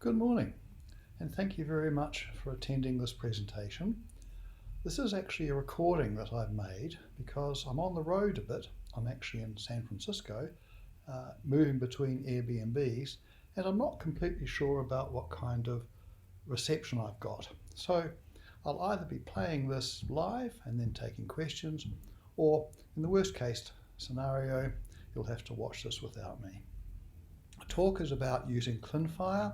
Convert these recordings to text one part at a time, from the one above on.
Good morning, and thank you very much for attending this presentation. This is actually a recording that I've made because I'm on the road a bit. I'm actually in San Francisco, moving between Airbnbs, and I'm not completely sure about what kind of reception I've got. So I'll either be playing this live and then taking questions, or in the worst case scenario, you'll have to watch this without me. The talk is about using clinFHIR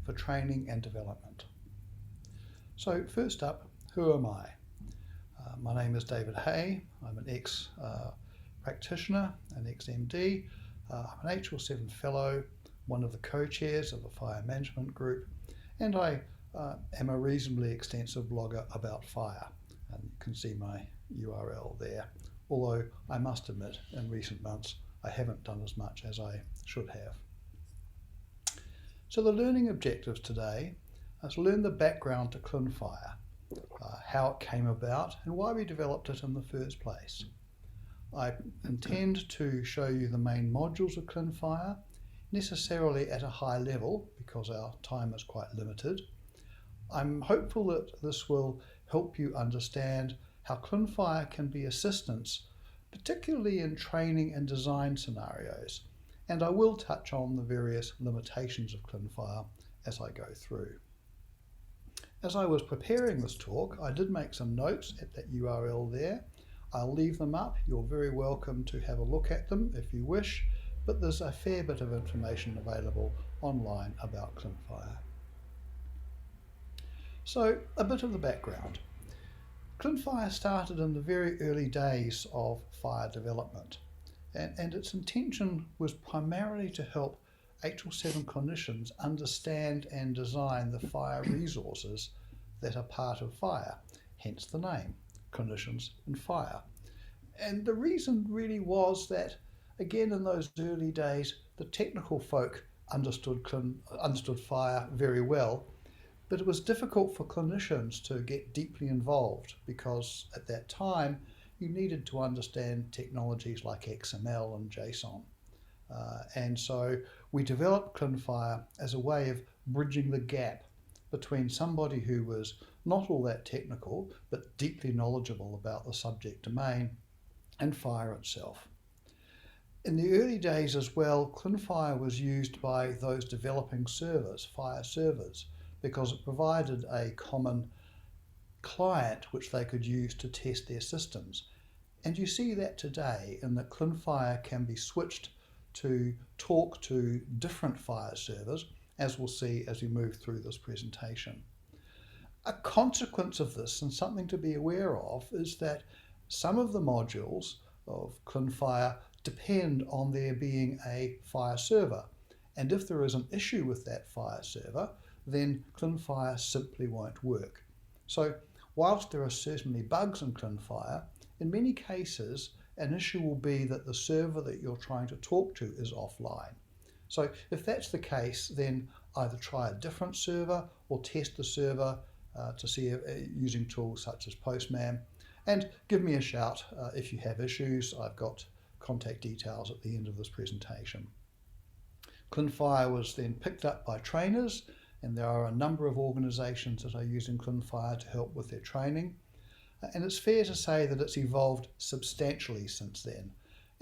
for training and development. So first up, who am I? My name is David Hay. I'm an ex-practitioner, an ex-MD. I'm an HL7 fellow, one of the co-chairs of the FHIR management group, and I am a reasonably extensive blogger about FHIR. And you can see my URL there, although I must admit in recent months I haven't done as much as I should have. So the learning objectives today are to learn the background to clinFHIR, how it came about and why we developed it in the first place. I intend to show you the main modules of clinFHIR, necessarily at a high level because our time is quite limited. I'm hopeful that this will help you understand how clinFHIR can be assistance, particularly in training and design scenarios. And I will touch on the various limitations of clinFHIR as I go through. As I was preparing this talk, I did make some notes at that URL there. I'll leave them up. You're very welcome to have a look at them if you wish, but there's a fair bit of information available online about clinFHIR. So, a bit of the background. clinFHIR started in the very early days of FHIR development. And its intention was primarily to help HL7 clinicians understand and design the FHIR resources that are part of FHIR, hence the name, Clinicians and FHIR. And the reason really was that, again, in those early days, the technical folk understood FHIR very well, but it was difficult for clinicians to get deeply involved because at that time, you needed to understand technologies like XML and JSON. And so we developed clinFHIR as a way of bridging the gap between somebody who was not all that technical, but deeply knowledgeable about the subject domain and FHIR itself. In the early days as well, clinFHIR was used by those developing servers, FHIR servers, because it provided a common client which they could use to test their systems. And you see that today in that clinFHIR can be switched to talk to different FHIR servers, as we'll see as we move through this presentation. A consequence of this, and something to be aware of, is that some of the modules of clinFHIR depend on there being a FHIR server. And if there is an issue with that FHIR server, then clinFHIR simply won't work. So whilst there are certainly bugs in clinFHIR, in many cases, an issue will be that the server that you're trying to talk to is offline. So if that's the case, then either try a different server or test the server to see using tools such as Postman. And give me a shout if you have issues. I've got contact details at the end of this presentation. clinFHIR was then picked up by trainers, and there are a number of organizations that are using clinFHIR to help with their training. And it's fair to say that it's evolved substantially since then.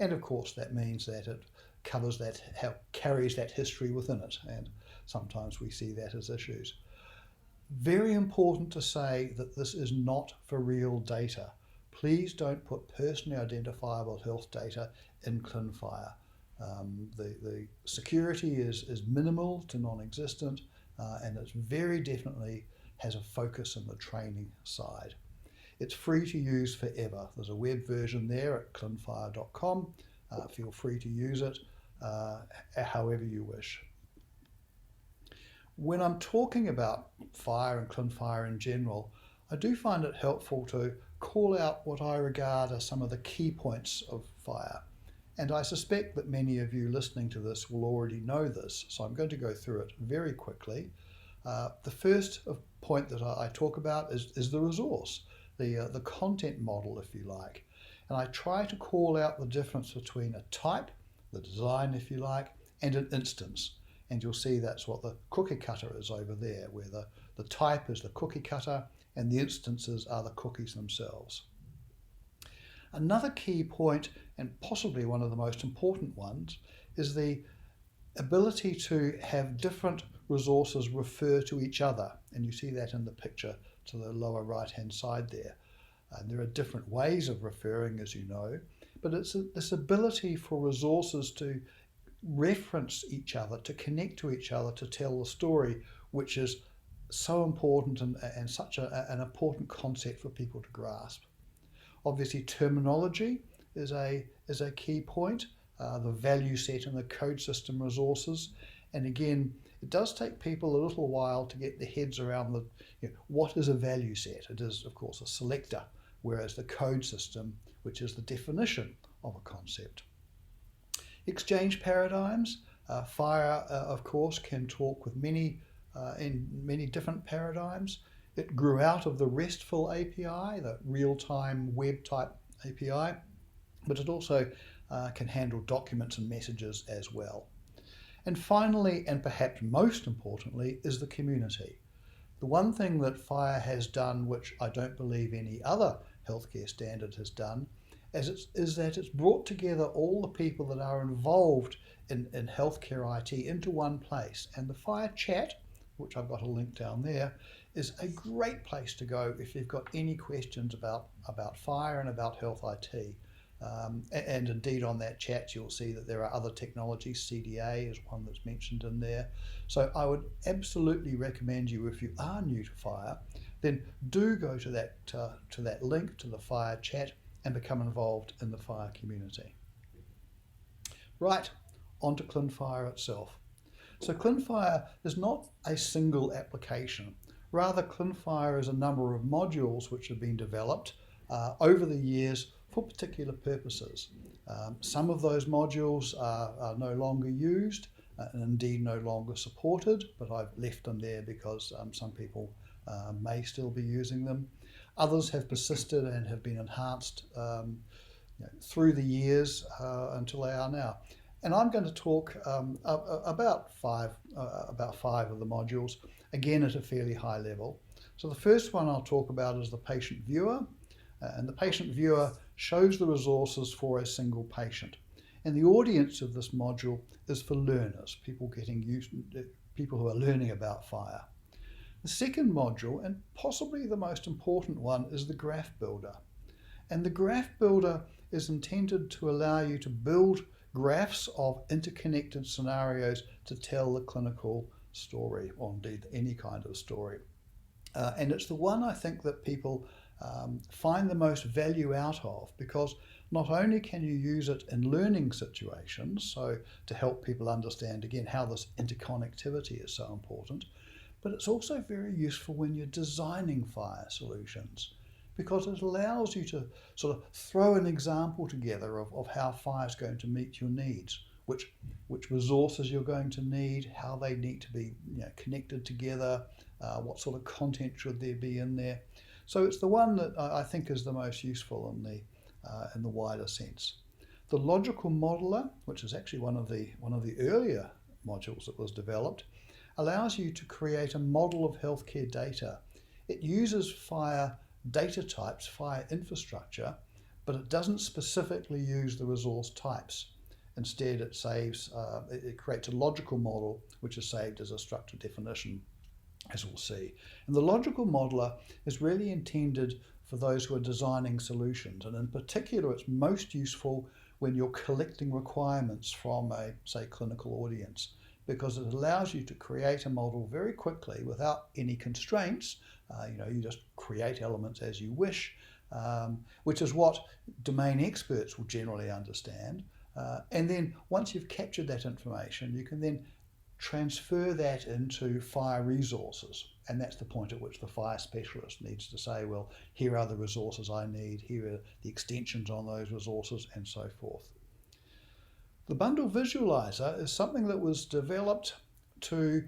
And of course that means that it covers that, carries that history within it, and sometimes we see that as issues. Very important to say that this is not for real data. Please don't put personally identifiable health data in clinFHIR. The security is minimal to non-existent, and it very definitely has a focus on the training side. It's free to use forever. There's a web version there at clinFHIR.com. Feel free to use it however you wish. When I'm talking about FHIR and clinFHIR in general, I do find it helpful to call out what I regard as some of the key points of FHIR. And I suspect that many of you listening to this will already know this, so I'm going to go through it very quickly. The first point that I talk about is the resource. The content model, if you like. And I try to call out the difference between a type, the design, if you like, and an instance. and you'll see that's what the cookie cutter is over there, where the type is the cookie cutter and the instances are the cookies themselves. Another key point, and possibly one of the most important ones, is the ability to have different resources refer to each other. And you see that in the picture to the lower right-hand side there. And there are different ways of referring, as you know, but it's this ability for resources to reference each other, to connect to each other, to tell the story, which is so important and such an important concept for people to grasp. Obviously, terminology is a key point, the value set and the code system resources. And again, it does take people a little while to get their heads around what is a value set. It is, of course, a selector, whereas the code system, which is the definition of a concept. Exchange paradigms. FHIR, of course, can talk with in many different paradigms. It grew out of the RESTful API, the real-time web type API, but it also can handle documents and messages as well. And finally, and perhaps most importantly, is the community. The one thing that FHIR has done, which I don't believe any other healthcare standard has done, is that it's brought together all the people that are involved in healthcare IT into one place. And the FHIR chat, which I've got a link down there, is a great place to go if you've got any questions about FHIR and about health IT. And indeed on that chat you'll see that there are other technologies. CDA is one that's mentioned in there. So I would absolutely recommend you, if you are new to FHIR, then do go to that link to the FHIR chat and become involved in the FHIR community. Right, on to clinFHIR itself. So clinFHIR is not a single application. Rather, clinFHIR is a number of modules which have been developed over the years for particular purposes. Some of those modules are no longer used and indeed no longer supported, but I've left them there because some people may still be using them. Others have persisted and have been enhanced through the years until they are now. And I'm going to talk about five of the modules, again at a fairly high level. So the first one I'll talk about is the patient viewer. And the patient viewer shows the resources for a single patient. And the audience of this module is for learners, people who are learning about FHIR. The second module, and possibly the most important one, is the graph builder. And the graph builder is intended to allow you to build graphs of interconnected scenarios to tell the clinical story, or indeed any kind of story. And it's the one I think that people find the most value out of, because not only can you use it in learning situations, so to help people understand again how this interconnectivity is so important, but it's also very useful when you're designing FHIR solutions, because it allows you to sort of throw an example together of how FHIR is going to meet your needs, which resources you're going to need, how they need to be connected together, what sort of content should there be in there. So it's the one that I think is the most useful in the wider sense. The logical modeler, which is actually one of the earlier modules that was developed, allows you to create a model of healthcare data. It uses FHIR data types, FHIR infrastructure, but it doesn't specifically use the resource types. Instead, it creates a logical model which is saved as a structured definition, as we'll see. And the logical modeler is really intended for those who are designing solutions, and in particular it's most useful when you're collecting requirements from a, say, clinical audience, because it allows you to create a model very quickly without any constraints. You just create elements as you wish, which is what domain experts will generally understand. And then once you've captured that information, you can then transfer that into FHIR resources. And that's the point at which the FHIR specialist needs to say, well, here are the resources I need, here are the extensions on those resources, and so forth. The bundle visualizer is something that was developed to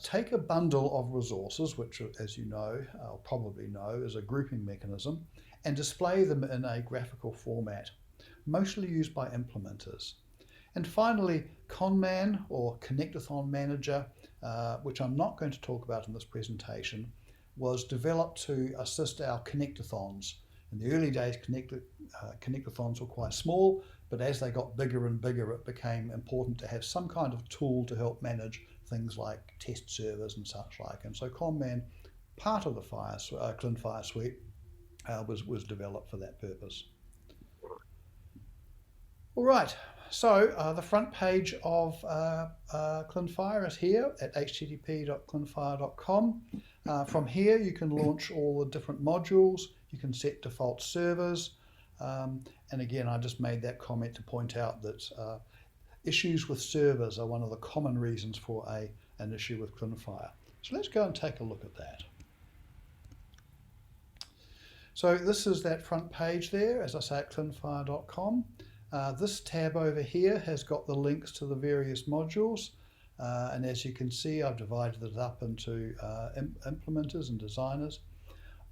take a bundle of resources, which, as you know, or probably know, is a grouping mechanism, and display them in a graphical format, mostly used by implementers. And finally, Conman, or Connectathon Manager, which I'm not going to talk about in this presentation, was developed to assist our connectathons. In the early days, connectathons were quite small, but as they got bigger and bigger, it became important to have some kind of tool to help manage things like test servers and such like. And so Conman, part of the clinFHIR suite, was developed for that purpose. All right, so the front page of clinFHIR is here at http.clinFHIR.com. From here, you can launch all the different modules. You can set default servers. And again, I just made that comment to point out that issues with servers are one of the common reasons for an issue with clinFHIR. So let's go and take a look at that. So this is that front page there, as I say, at clinFHIR.com. This tab over here has got the links to the various modules. And as you can see, I've divided it up into implementers and designers.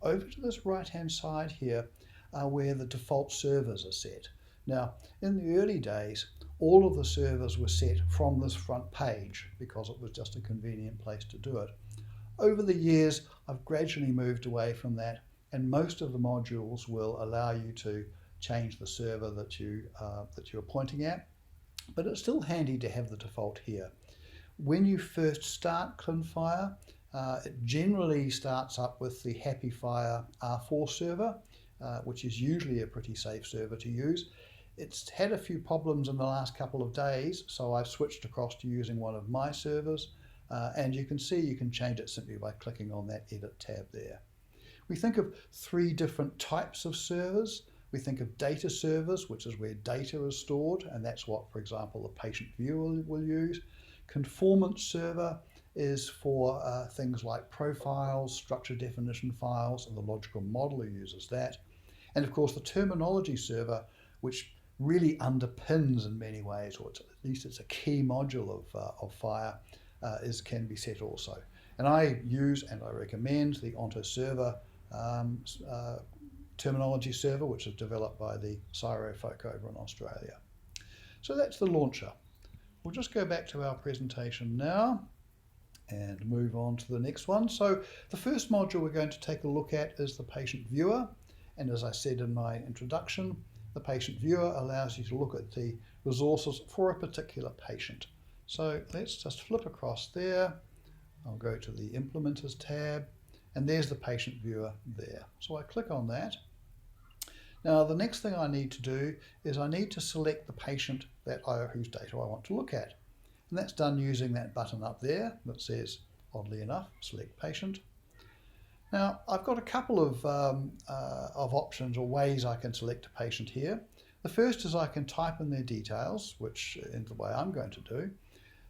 Over to this right-hand side here are where the default servers are set. Now, in the early days, all of the servers were set from this front page because it was just a convenient place to do it. Over the years, I've gradually moved away from that, and most of the modules will allow you to change the server that you're pointing at, but it's still handy to have the default here. When you first start clinFHIR, it generally starts up with the FHIR R4 server, which is usually a pretty safe server to use. It's had a few problems in the last couple of days, so I've switched across to using one of my servers, and you can see you can change it simply by clicking on that Edit tab there. We think of three different types of servers. We think of data servers, which is where data is stored, and that's what, for example, the patient viewer will use. Conformance server is for things like profiles, structure definition files, and the logical modeler uses that. And of course, the terminology server, which really underpins in many ways, or at least it's a key module of FHIR, can be set also. And I use and I recommend the Onto server terminology server, which is developed by the FHIR folk over in Australia. So that's the launcher. We'll just go back to our presentation now and move on to the next one. So the first module we're going to take a look at is the patient viewer. And as I said in my introduction, the patient viewer allows you to look at the resources for a particular patient. So let's just flip across there. I'll go to the Implementers tab, and there's the patient viewer there. So I click on that. Now the next thing I need to do is I need to select the patient whose data I want to look at. And that's done using that button up there that says, oddly enough, Select Patient. Now I've got a couple of options or ways I can select a patient here. The first is I can type in their details, which in the way I'm going to do.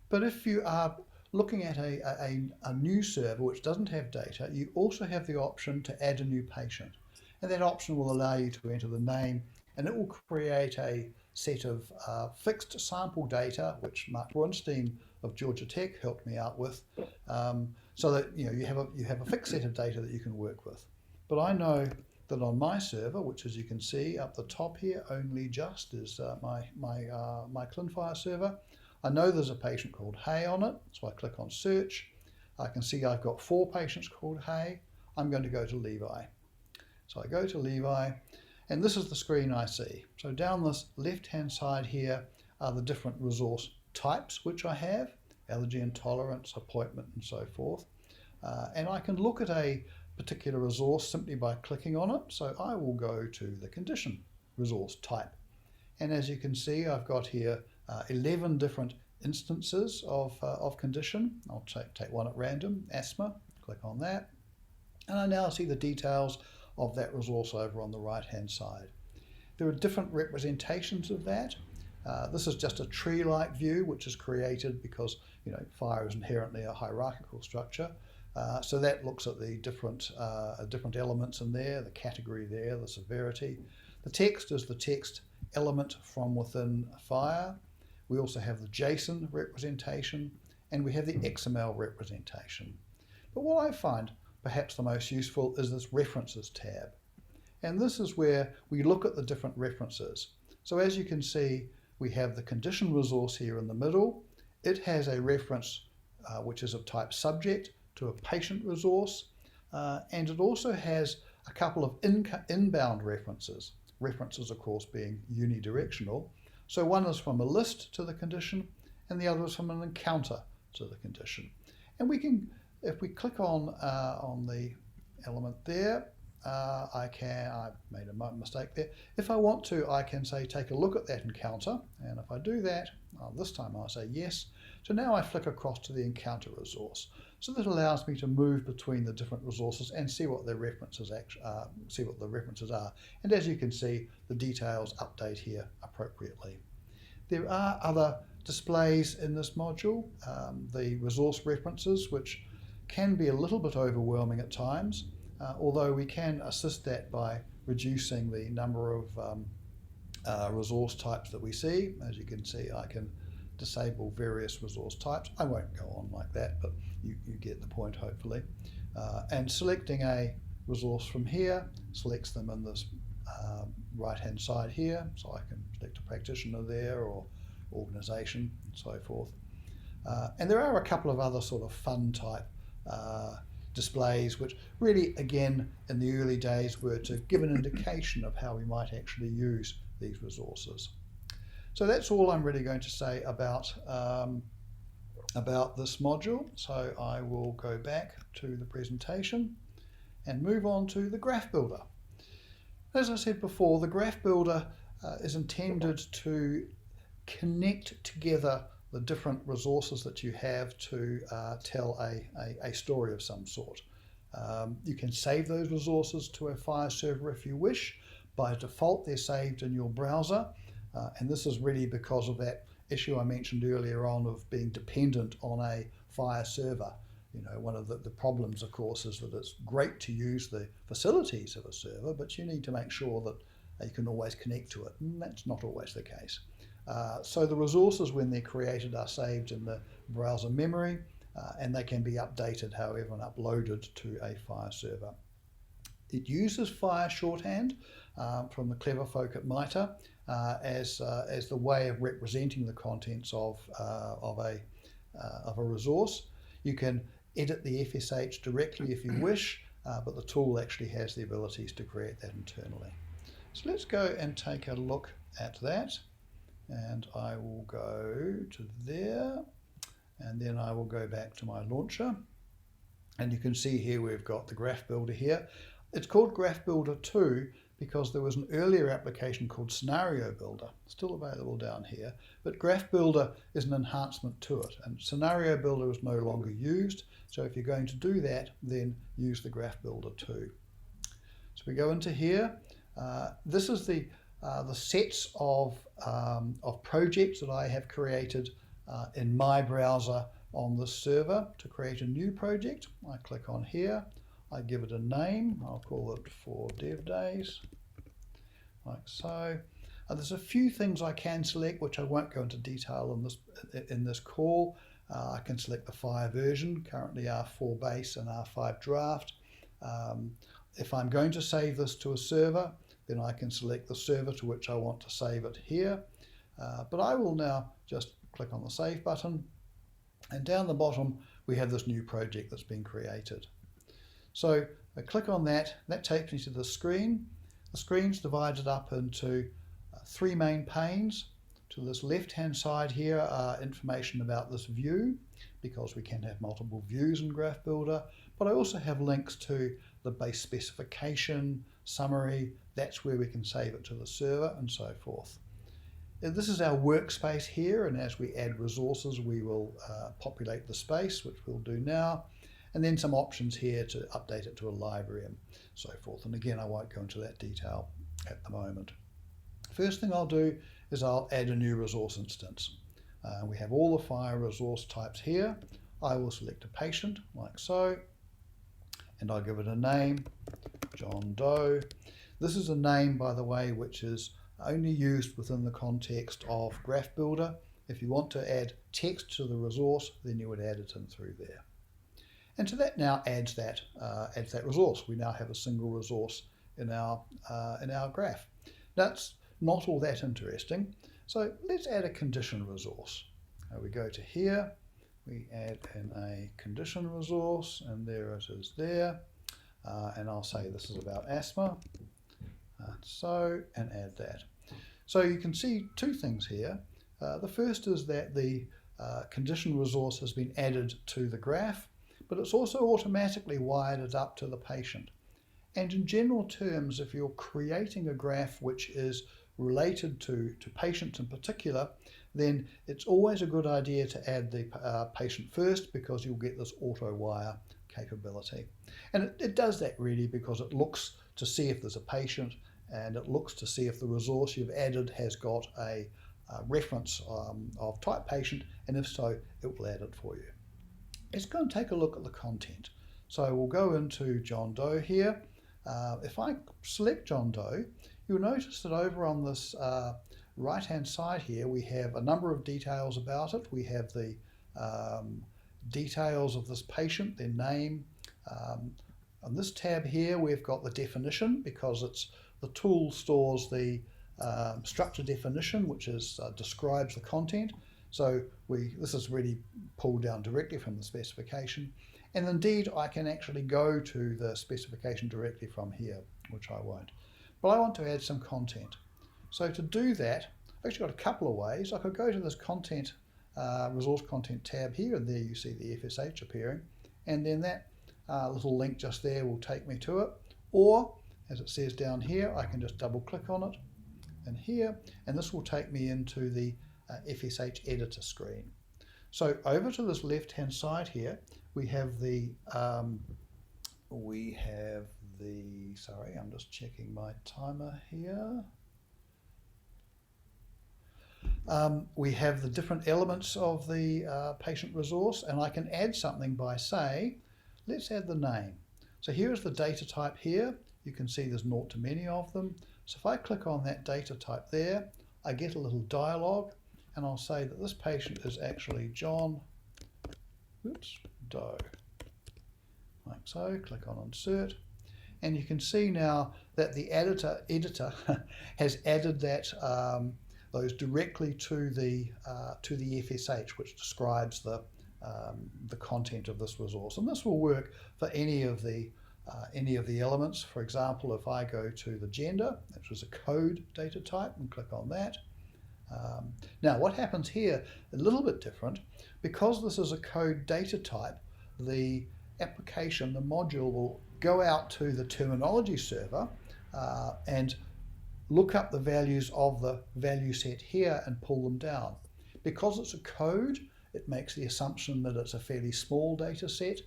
But if you are looking at a new server which doesn't have data, you also have the option to add a new patient. And that option will allow you to enter the name, and it will create a set of fixed sample data, which Mark Brunstein of Georgia Tech helped me out with, so that you have a fixed set of data that you can work with. But I know that on my server, which as you can see up the top here, only just is my clinFHIR server, I know there's a patient called Hay on it, so I click on Search. I can see I've got 4 patients called Hay. I'm going to go to Levi. So I go to Levi, and this is the screen I see. So down this left-hand side here are the different resource types which I have, allergy intolerance, appointment, and so forth. And I can look at a particular resource simply by clicking on it. So I will go to the condition resource type. And as you can see, I've got here 11 different instances of condition. I'll take one at random, asthma, click on that. And I now see the details of that resource over on the right-hand side. There are different representations of that. This is just a tree-like view, which is created because FHIR is inherently a hierarchical structure. So that looks at the different elements in there, the category there, the severity. The text is the text element from within FHIR. We also have the JSON representation, and we have the XML representation. But what I find perhaps the most useful is this References tab. And this is where we look at the different references. So as you can see, we have the condition resource here in the middle. It has a reference which is of type subject to a patient resource, and it also has a couple of inbound references. References, of course, being unidirectional. So one is from a list to the condition, and the other is from an encounter to the condition. And we can, if we click on the element there, I made a mistake there. If I want to, I can say take a look at that encounter, and if I do that, this time I'll say yes. So now I flick across to the encounter resource. So that allows me to move between the different resources and see what their references are. And as you can see, the details update here appropriately. There are other displays in this module, the resource references, which can be a little bit overwhelming at times. Although we can assist that by reducing the number of resource types that we see. As you can see, I can disable various resource types. I won't go on like that, but you get the point, hopefully. And selecting a resource from here selects them in this right-hand side here, so I can select a practitioner there or organization and so forth. And there are a couple of other sort of fun type displays, which really, again, in the early days were to give an indication of how we might actually use these resources. So that's all I'm really going to say about this module. So I will go back to the presentation and move on to the graph builder. As I said before, the graph builder is intended to connect together the different resources that you have to tell a story of some sort. You can save those resources to a FHIR server if you wish. By default, they're saved in your browser, and this is really because of that issue I mentioned earlier on of being dependent on a FHIR server. You know, one of the problems, of course, is that it's great to use the facilities of a server, but you need to make sure that you can always connect to it, and that's not always the case. So the resources, when they're created, are saved in the browser memory, and they can be updated, however, and uploaded to a FHIR server. It uses FHIR shorthand from the clever folk at MITRE as the way of representing the contents of a resource. You can edit the FSH directly if you wish, but the tool actually has the abilities to create that internally. So let's go and take a look at that. And I will go to there, and then I will go back to my launcher. And you can see here we've got the Graph Builder here. It's called Graph Builder 2 because there was an earlier application called Scenario Builder, still available down here. But Graph Builder is an enhancement to it, and Scenario Builder is no longer used. So if you're going to do that, then use the Graph Builder 2. So we go into here. This is the sets of projects that I have created in my browser on this server. To create a new project, I click on here, I give it a name, I'll call it for DevDays, like so. There's a few things I can select which I won't go into detail in this call. I can select the FHIR version, currently R4 base and R5 draft. If I'm going to save this to a server, then I can select the server to which I want to save it here. But I will now just click on the Save button, and down the bottom we have this new project that's been created. So I click on that, that takes me to the screen. The screen's divided up into three main panes. To this left-hand side here are information about this view, because we can have multiple views in Graph Builder, but I also have links to the base specification, summary, that's where we can save it to the server, and so forth. This is our workspace here, and as we add resources we will populate the space, which we'll do now, and then some options here to update it to a library and so forth. And again, I won't go into that detail at the moment. First thing I'll do is I'll add a new resource instance. We have all the FHIR resource types here. I will select a patient like so, and I'll give it a name, John Doe. This is a name, by the way, which is only used within the context of Graph Builder. If you want to add text to the resource, then you would add it in through there. And so that now adds that resource. We now have a single resource in our graph. That's not all that interesting. So let's add a condition resource. We go to here, we add in a condition resource, and there it is there. And I'll say this is about asthma. And add that. So you can see two things here. The first is that the condition resource has been added to the graph, but it's also automatically wired it up to the patient. And in general terms, if you're creating a graph which is related to patients in particular, then it's always a good idea to add the patient first, because you'll get this auto wire capability. And it does that really because it looks to see if there's a patient, and it looks to see if the resource you've added has got a reference of type patient, and if so, it will add it for you. Let's go and take a look at the content. So we'll go into John Doe here. If I select John Doe, you'll notice that over on this right-hand side here, we have a number of details about it. We have the details of this patient, their name. On this tab here, we've got the definition, because the tool stores the structure definition, which describes the content. So this is really pulled down directly from the specification. And indeed, I can actually go to the specification directly from here, which I won't. But I want to add some content. So to do that, I've actually got a couple of ways. I could go to this content, resource content tab here, and there you see the FSH appearing. And then that little link just there will take me to it. Or, as it says down here, I can just double click on it and here, and this will take me into the FSH editor screen. So over to this left hand side here, we have the sorry, I'm just checking my timer here. We have the different elements of the patient resource, and I can add something by say, let's add the name. So here is the data type here. You can see there's 0 to many of them. So if I click on that data type there, I get a little dialog, and I'll say that this patient is actually John Doe. Like so, click on insert. And you can see now that the editor has added that those directly to the FSH, which describes the content of this resource. And this will work for any of the elements. For example, if I go to the gender, which was a code data type, and click on that. Now what happens here, a little bit different, because this is a code data type, the application, the module, will go out to the terminology server and look up the values of the value set here and pull them down. Because it's a code, it makes the assumption that it's a fairly small data set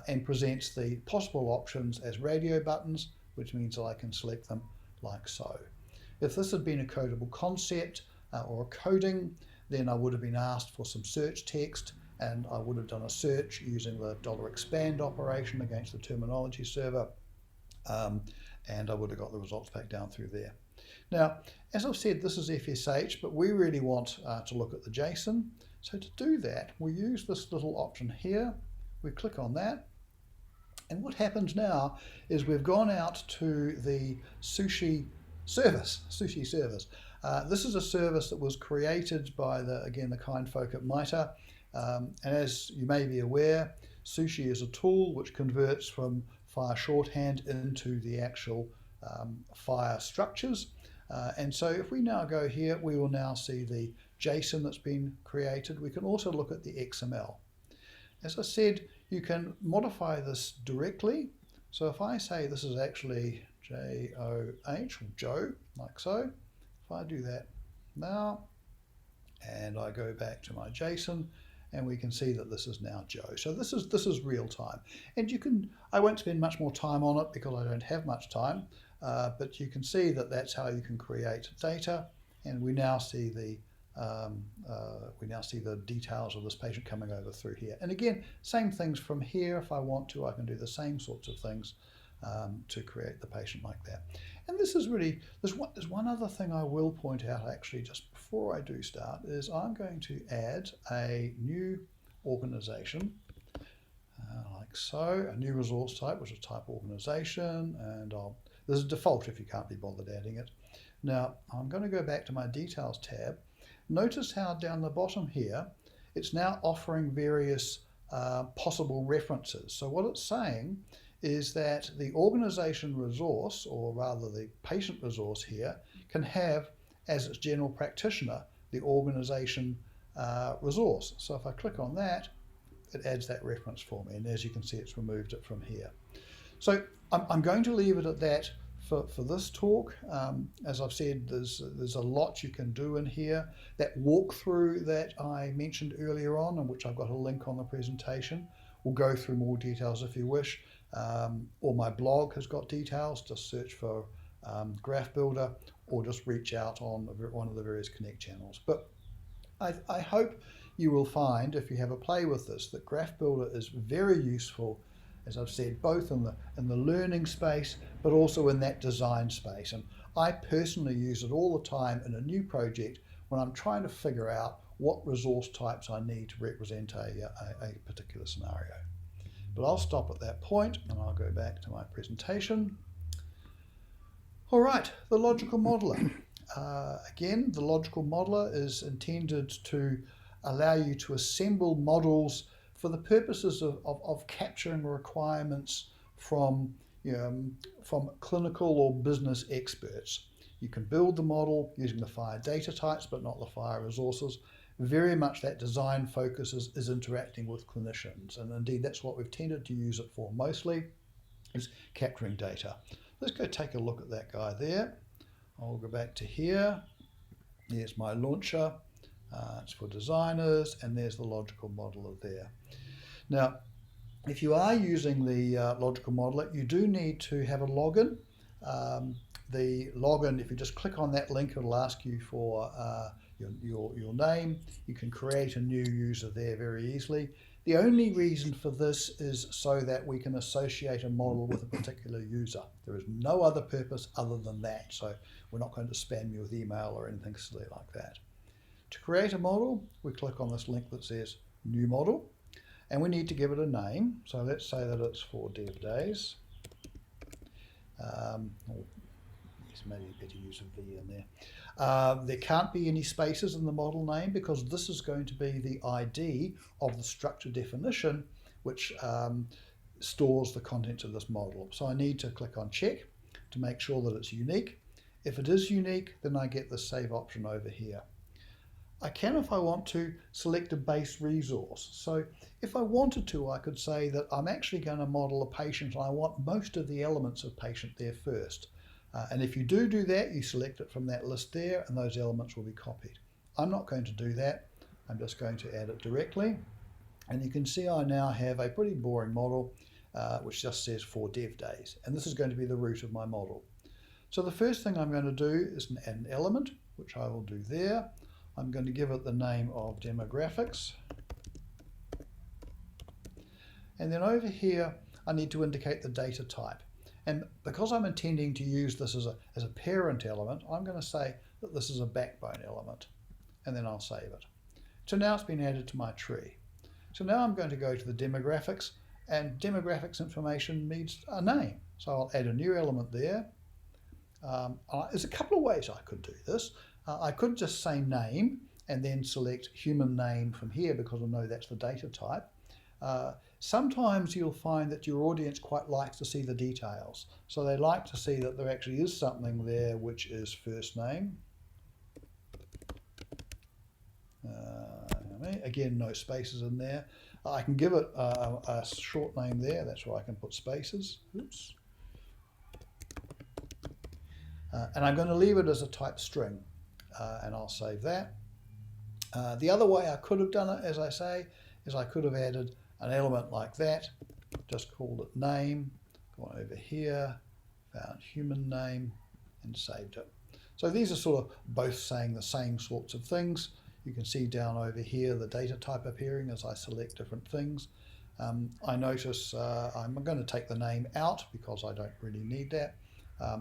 and presents the possible options as radio buttons, which means that I can select them like so. If this had been a codable concept or a coding, then I would have been asked for some search text, and I would have done a search using the $expand operation against the terminology server, and I would have got the results back down through there. Now, as I've said, this is FSH, but we really want to look at the JSON. So to do that, we use this little option here. We click on that, and what happens now is we've gone out to the Sushi service. This is a service that was created by the kind folk at MITRE, and as you may be aware, Sushi is a tool which converts from FHIR shorthand into the actual FHIR structures. And so if we now go here, we will now see the JSON that's been created. We can also look at the XML. As I said, you can modify this directly. So if I say this is actually J-O-H, or Joe, like so, if I do that now, and I go back to my JSON, and we can see that this is now Joe. So this is real time. And I won't spend much more time on it because I don't have much time, but you can see that that's how you can create data, and we now see the details of this patient coming over through here. And again, same things from here. If I want to, I can do the same sorts of things to create the patient like that. And this is really, there's one other thing I will point out actually just before I do start, is I'm going to add a new organization, like so, a new resource type, which is type organization, and there's a default if you can't be bothered adding it. Now, I'm going to go back to my details tab, notice how down the bottom here, it's now offering various possible references. So what it's saying is that the organization resource, or rather the patient resource here, can have as its general practitioner the organization resource. So if I click on that, it adds that reference for me, and as you can see, it's removed it from here. So I'm going to leave it at that for this talk. As I've said, there's a lot you can do in here. That walkthrough that I mentioned earlier on, and which I've got a link on the presentation, we'll go through more details if you wish. Or my blog has got details. Just search for Graph Builder, or just reach out on one of the various Connect channels. But I hope you will find, if you have a play with this, that Graph Builder is very useful, as I've said, both in the learning space, but also in that design space. And I personally use it all the time in a new project when I'm trying to figure out what resource types I need to represent a particular scenario. But I'll stop at that point and I'll go back to my presentation. All right, the logical modeler. Again, the logical modeler is intended to allow you to assemble models for the purposes of capturing requirements from clinical or business experts. You can build the model using the FHIR data types, but not the FHIR resources. Very much that design focus is interacting with clinicians, and indeed that's what we've tended to use it for mostly, is capturing data. Let's go take a look at that guy there. I'll go back to here. Here's my launcher. It's for designers, and there's the logical modeler there. Now, if you are using the logical modeler, you do need to have a login. The login, if you just click on that link, it'll ask you for your name. You can create a new user there very easily. The only reason for this is so that we can associate a model with a particular user. There is no other purpose other than that. So we're not going to spam you with email or anything silly like that. To create a model, we click on this link that says New Model, and we need to give it a name. So let's say that it's for DevDays. Maybe better use a V in there. There can't be any spaces in the model name because this is going to be the ID of the structure definition, which stores the contents of this model. So I need to click on check to make sure that it's unique. If it is unique, then I get the save option over here. I can, if I want to, select a base resource. So if I wanted to, I could say that I'm actually going to model a patient and I want most of the elements of patient there first. And if you do that, you select it from that list there and those elements will be copied. I'm not going to do that. I'm just going to add it directly. And you can see I now have a pretty boring model which just says for DevDays. And this is going to be the root of my model. So the first thing I'm going to do is add an element, which I will do there. I'm going to give it the name of demographics. And then over here, I need to indicate the data type. And because I'm intending to use this as a parent element, I'm going to say that this is a backbone element, and then I'll save it. So now it's been added to my tree. So now I'm going to go to the demographics, and demographics information needs a name. So I'll add a new element there. There's a couple of ways I could do this. I could just say name and then select human name from here because I know that's the data type. Sometimes you'll find that your audience quite likes to see the details. So they like to see that there actually is something there which is first name. Again, no spaces in there. I can give it a short name there. That's where I can put spaces. Oops. And I'm going to leave it as a type string, and I'll save that. The other way I could have done it, as I say, is I could have added an element like that, just called it name, gone over here, found human name, and saved it. So these are sort of both saying the same sorts of things. You can see down over here the data type appearing as I select different things. I notice I'm going to take the name out because I don't really need that.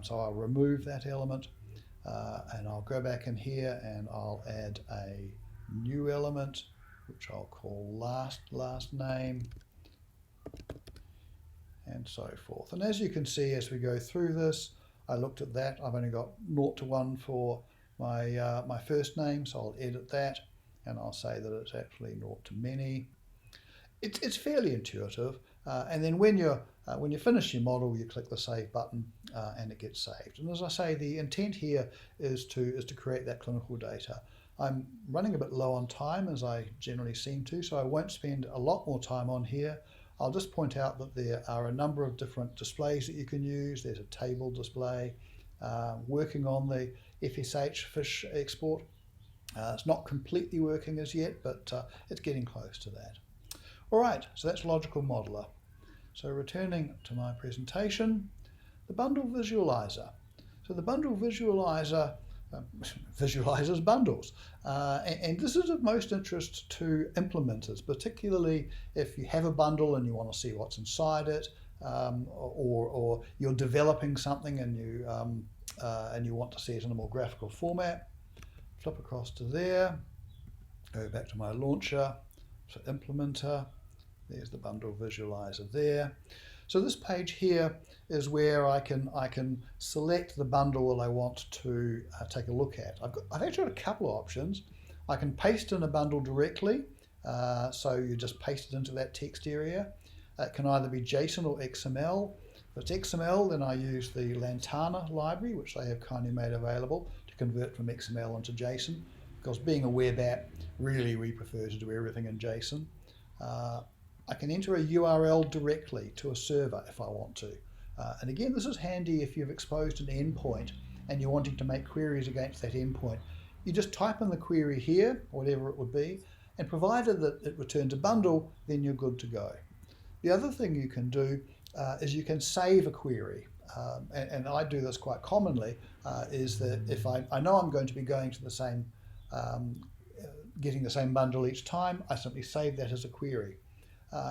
So I'll remove that element and I'll go back in here and I'll add a new element which I'll call last name, and so forth. And as you can see as we go through this, I looked at that, I've only got 0 to 1 for my first name, so I'll edit that, and I'll say that it's actually 0 to many. It's fairly intuitive, and then when you finish your model, you click the Save button, and it gets saved. And as I say, the intent here is to create that clinical data. I'm running a bit low on time, as I generally seem to, so I won't spend a lot more time on here. I'll just point out that there are a number of different displays that you can use. There's a table display, working on the FSH export. It's not completely working as yet, but it's getting close to that. All right, so that's Logical Modeler. So returning to my presentation, the bundle visualizer. So the bundle visualizer visualizes bundles, and this is of most interest to implementers, particularly if you have a bundle and you want to see what's inside it, or you're developing something and you want to see it in a more graphical format. Flip across to there, go back to my launcher, so implementer, there's the bundle visualizer there. So this page here is where I can select the bundle that I want to take a look at. I've actually got a couple of options. I can paste in a bundle directly, so you just paste it into that text area. It can either be JSON or XML. If it's XML, then I use the Lantana library, which they have kindly made available to convert from XML into JSON, because being a web app, really we prefer to do everything in JSON. I can enter a URL directly to a server if I want to. And again, this is handy if you've exposed an endpoint and you're wanting to make queries against that endpoint. You just type in the query here, whatever it would be, and provided that it returns a bundle, then you're good to go. The other thing you can do is you can save a query. And I do this quite commonly, is that if I know I'm going to be going to the same, getting the same bundle each time, I simply save that as a query.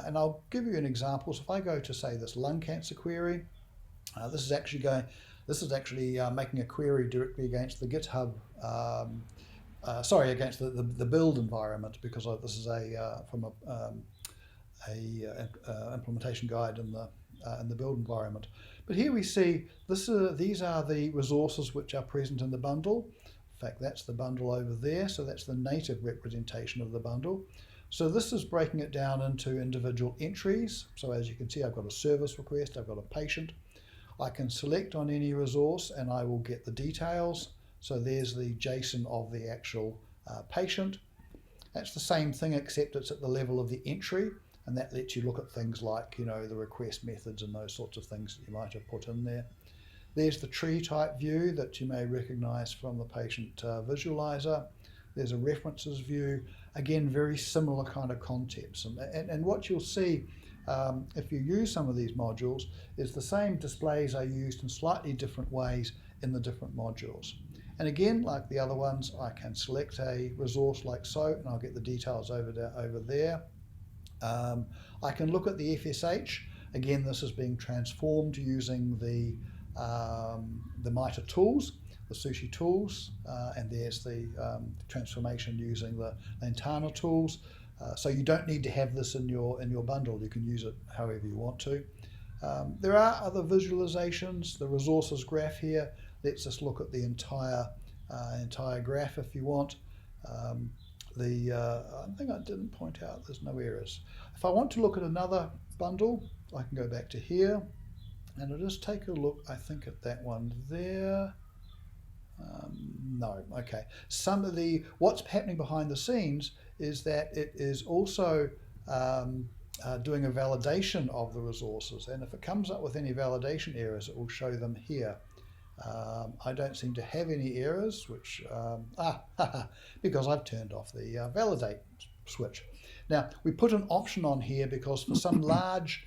And I'll give you an example. So if I go to, say, this lung cancer query, this is actually making a query directly against the GitHub, against the build environment, because this is from a implementation guide in the build environment. But here we see these are the resources which are present in the bundle. In fact, that's the bundle over there, so that's the native representation of the bundle. So this is breaking it down into individual entries. So as you can see, I've got a service request, I've got a patient. I can select on any resource and I will get the details. So there's the JSON of the actual patient. That's the same thing, except it's at the level of the entry, and that lets you look at things like, the request methods and those sorts of things that you might have put in there. There's the tree type view that you may recognize from the patient visualizer. There's a references view. Again, very similar kind of concepts. And what you'll see if you use some of these modules is the same displays are used in slightly different ways in the different modules. And again, like the other ones, I can select a resource like so, and I'll get the details over there. I can look at the FSH. Again, this is being transformed using the MITRE tools, the Sushi tools, and there's the transformation using the Lantana tools. So you don't need to have this in your bundle. You can use it however you want to. There are other visualizations. The resources graph here lets us look at the entire graph if you want. I think I didn't point out there's no errors. If I want to look at another bundle, I can go back to here, and I'll just take a look, I think, at that one there. No, okay. What's happening behind the scenes is that it is also doing a validation of the resources, and if it comes up with any validation errors, it will show them here. I don't seem to have any errors, which because I've turned off the validate switch. Now, we put an option on here because for some large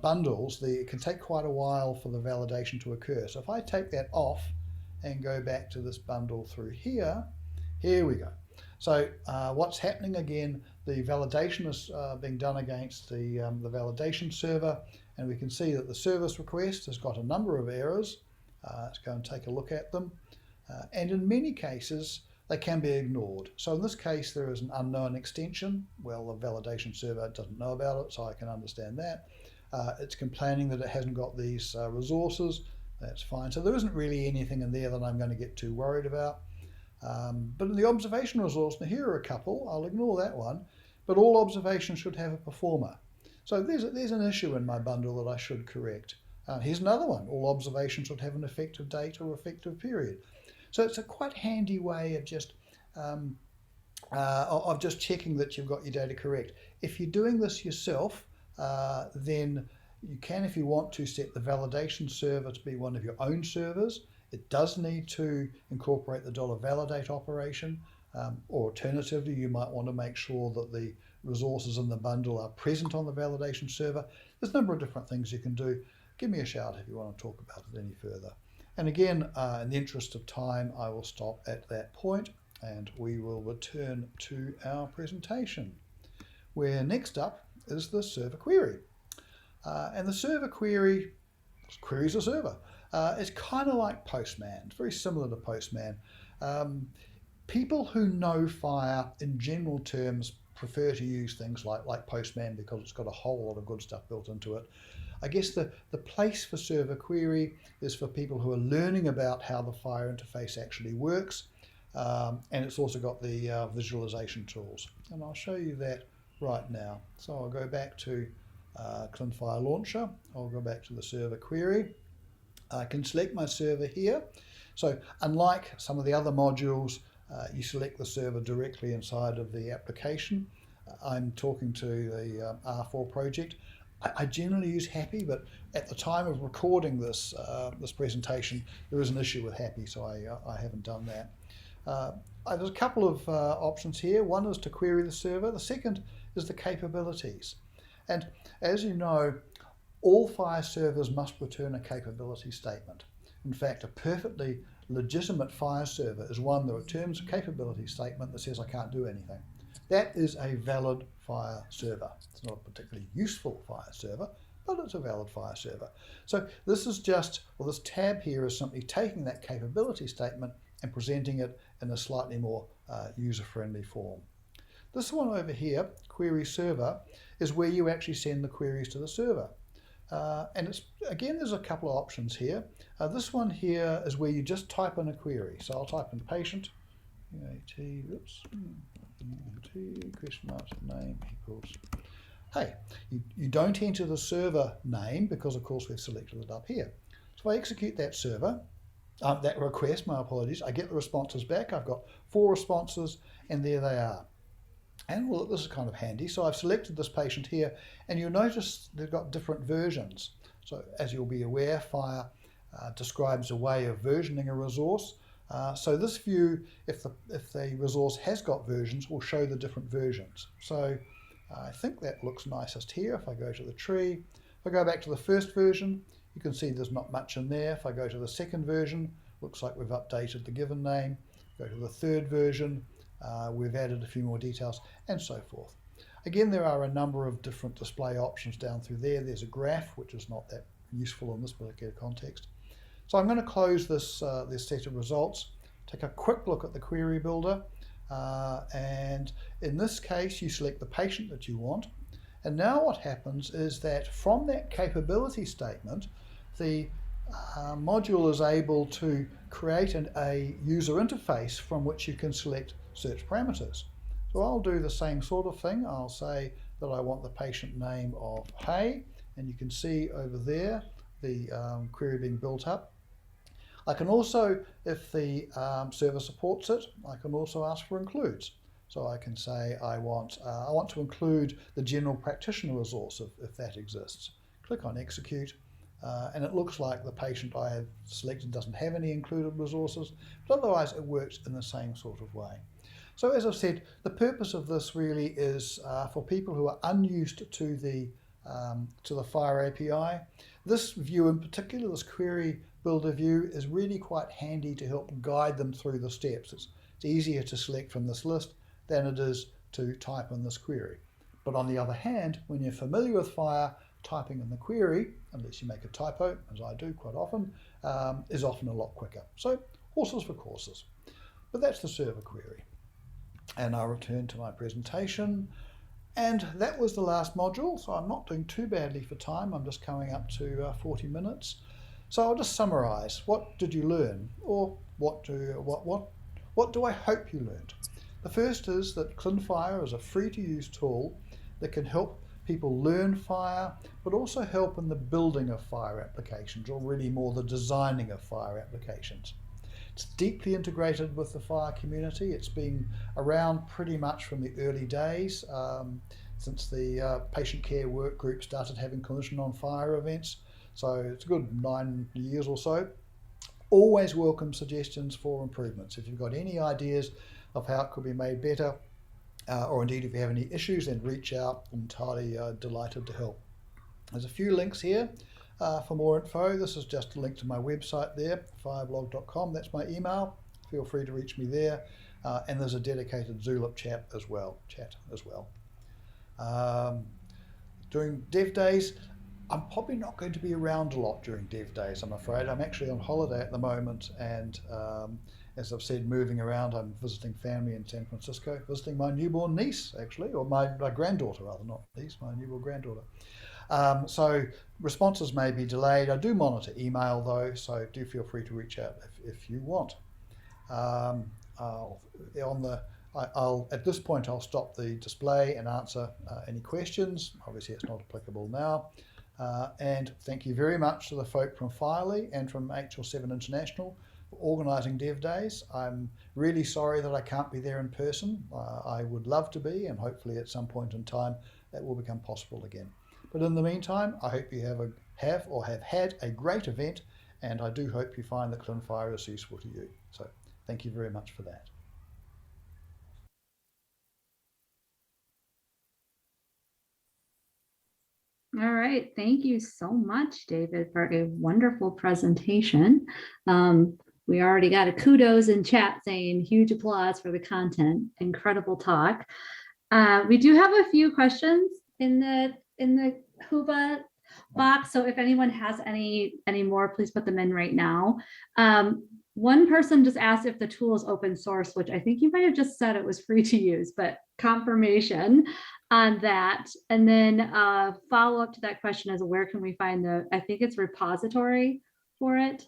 bundles, it can take quite a while for the validation to occur. So if I take that off and go back to this bundle through here we go. So what's happening again, the validation is being done against the validation server, and we can see that the service request has got a number of errors. Let's go and take a look at them. And in many cases, they can be ignored. So in this case, there is an unknown extension. Well, the validation server doesn't know about it, so I can understand that. It's complaining that it hasn't got these resources. That's fine. So there isn't really anything in there that I'm going to get too worried about. But in the observation resource, now here are a couple, I'll ignore that one, but all observations should have a performer. So there's an issue in my bundle that I should correct. Here's another one, all observations should have an effective date or effective period. So it's a quite handy way of just checking that you've got your data correct. If you're doing this yourself, then you can, if you want to, set the validation server to be one of your own servers. It does need to incorporate the $validate operation, or alternatively, you might want to make sure that the resources in the bundle are present on the validation server. There's a number of different things you can do. Give me a shout if you want to talk about it any further. And again, in the interest of time, I will stop at that point and we will return to our presentation, where next up is the server query. And the server query, queries a server. It's kind of like Postman. It's very similar to Postman. People who know FHIR in general terms prefer to use things like Postman because it's got a whole lot of good stuff built into it. I guess the place for server query is for people who are learning about how the FHIR interface actually works, and it's also got the visualization tools. And I'll show you that right now. So I'll go back to clinFHIR Launcher. I'll go back to the server query. I can select my server here. So unlike some of the other modules, you select the server directly inside of the application. I'm talking to the R4 project. I generally use Happy, but at the time of recording this this presentation, there is an issue with Happy, so I haven't done that. There's a couple of options here. One is to query the server. The second is the capabilities. And as you know, all FHIR servers must return a capability statement. In fact, a perfectly legitimate FHIR server is one that returns a capability statement that says I can't do anything. That is a valid FHIR server. It's not a particularly useful FHIR server, but it's a valid FHIR server. So this is just, well, this tab here is simply taking that capability statement and presenting it in a slightly more user-friendly form. This one over here, query server, is where you actually send the queries to the server. And it's, again, there's a couple of options here. This one here is where you just type in a query. So I'll type in patient, question mark name equals. Hey, you don't enter the server name because, of course, we've selected it up here. So if I execute that server, that request, my apologies, I get the responses back. I've got 4 responses, and there they are. And well, this is kind of handy. So I've selected this patient here, and you'll notice they've got different versions. So as you'll be aware, FHIR describes a way of versioning a resource. So this view, if the resource has got versions, will show the different versions. So I think that looks nicest here. If I go to the tree, if I go back to the first version, you can see there's not much in there. If I go to the second version, looks like we've updated the given name. Go to the third version, we've added a few more details, and so forth. Again, there are a number of different display options down through there. There's a graph, which is not that useful in this particular context. So I'm going to close this, this set of results, take a quick look at the query builder, and in this case, you select the patient that you want. And now what happens is that from that capability statement, the module is able to create a user interface from which you can select search parameters. So I'll do the same sort of thing. I'll say that I want the patient name of Hey, and you can see over there the query being built up. I can also, if the server supports it, I can also ask for includes. So I can say I want to include the general practitioner resource if that exists. Click on execute, and it looks like the patient I have selected doesn't have any included resources, but otherwise it works in the same sort of way. So as I've said, the purpose of this really is for people who are unused to the FHIR API. This view in particular, this query builder view, is really quite handy to help guide them through the steps. It's easier to select from this list than it is to type in this query. But on the other hand, when you're familiar with FHIR, typing in the query, unless you make a typo, as I do quite often, is often a lot quicker. So horses for courses. But that's the server query. And I'll return to my presentation. And that was the last module, so I'm not doing too badly for time. I'm just coming up to 40 minutes. So I'll just summarize. What did you learn? Or what What do I hope you learned? The first is that clinFHIR is a free-to-use tool that can help people learn FHIR, but also help in the building of FHIR applications, or really more the designing of FHIR applications. It's deeply integrated with the FHIR community. It's been around pretty much from the early days, since the patient care work group started having clinician on FHIR events. So it's a good 9 years or so. Always welcome suggestions for improvements. If you've got any ideas of how it could be made better, or indeed if you have any issues, then reach out. I'm entirely delighted to help. There's a few links here for more info. This is just a link to my website there, FHIRblog.com. That's my email. Feel free to reach me there. And there's a dedicated Zulip chat as well. During DevDays, I'm probably not going to be around a lot during DevDays, I'm afraid. I'm actually on holiday at the moment, and as I've said, moving around. I'm visiting family in San Francisco, visiting my newborn niece, actually, or my granddaughter, rather, not niece, my newborn granddaughter. So responses may be delayed. I do monitor email, though, so do feel free to reach out if you want. At this point, I'll stop the display and answer any questions. Obviously, it's not applicable now. And thank you very much to the folk from FHIR and from HL7 International for organising DevDays. I'm really sorry that I can't be there in person. I would love to be, and hopefully at some point in time that will become possible again. But in the meantime, I hope you have had a great event, and I do hope you find that clinFHIR is useful to you. So thank you very much for that. All right, thank you so much, David, for a wonderful presentation. We already got a kudos in chat saying huge applause for the content. Incredible talk. We do have a few questions in the Whova box, so if anyone has any more, please put them in right now. One person just asked if the tool is open source, which I think you might have just said it was free to use, but confirmation on that. And then follow up to that question is, where can we find I think it's repository for it?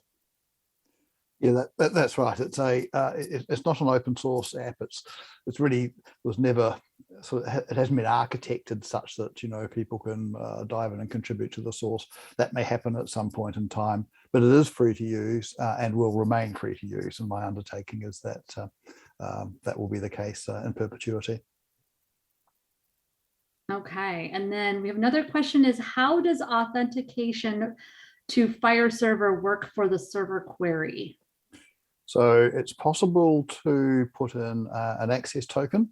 Yeah, that's right. It's it's not an open source app. It's really was never it hasn't been architected such that people can dive in and contribute to the source. That may happen at some point in time, but it is free to use and will remain free to use. And my undertaking is that that will be the case in perpetuity. Okay, and then we have another question: is how does authentication to FHIR server work for the server query? So it's possible to put in an access token.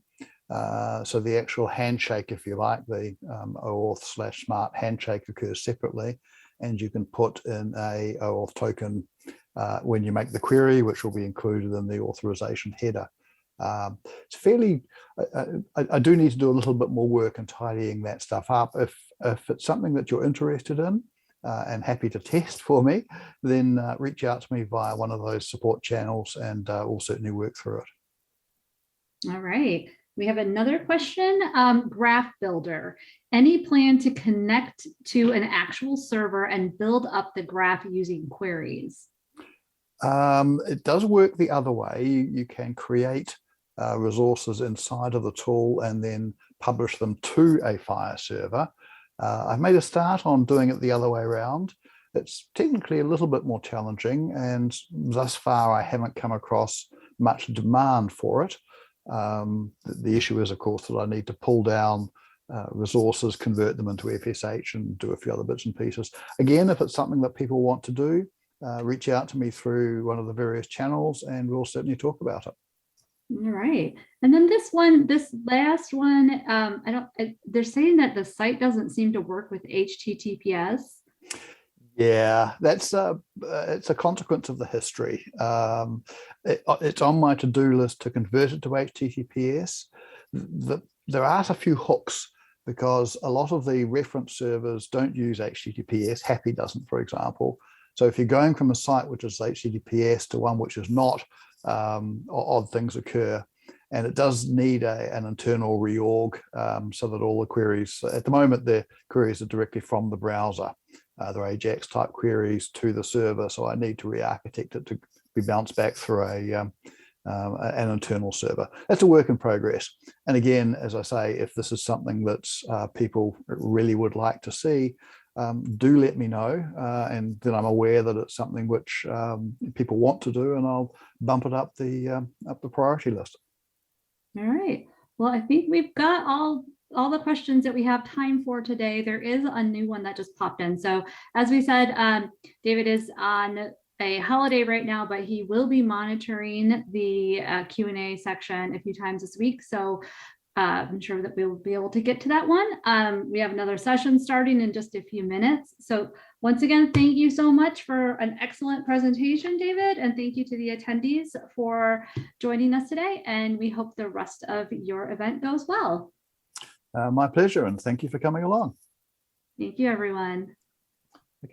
So the actual handshake, if you like, the OAuth/smart handshake occurs separately, and you can put in a OAuth token when you make the query, which will be included in the authorization header. It's fairly, I do need to do a little bit more work in tidying that stuff up. If it's something that you're interested in, and happy to test for me, then reach out to me via one of those support channels, and we'll certainly work through it. All right. We have another question. Graph Builder. Any plan to connect to an actual server and build up the graph using queries? It does work the other way. You can create resources inside of the tool and then publish them to a FHIR server. I've made a start on doing it the other way around. It's technically a little bit more challenging, and thus far I haven't come across much demand for it. The issue is, of course, that I need to pull down resources, convert them into FSH, and do a few other bits and pieces. Again, if it's something that people want to do, reach out to me through one of the various channels, and we'll certainly talk about it. All right. And then this last one, they're saying that the site doesn't seem to work with HTTPS. Yeah, that's it's a consequence of the history. It's on my to-do list to convert it to HTTPS. There are a few hooks, because a lot of the reference servers don't use HTTPS. Happy doesn't, for example. So if you're going from a site which is HTTPS to one which is not, odd things occur, and it does need an internal reorg so that all the queries, at the moment, the queries are directly from the browser. They're AJAX type queries to the server, so I need to re-architect it to be bounced back through an internal server. That's a work in progress. And again, as I say, if this is something that people really would like to see, do let me know, and then I'm aware that it's something which people want to do, and I'll bump it up the priority list. All right. Well, I think we've got all the questions that we have time for today. There is a new one that just popped in. So as we said, David is on a holiday right now, but he will be monitoring the Q&A section a few times this week. So I'm sure that we will be able to get to that one. We have another session starting in just a few minutes. So once again, thank you so much for an excellent presentation, David, and thank you to the attendees for joining us today. And we hope the rest of your event goes well. My pleasure, and thank you for coming along. Thank you, everyone.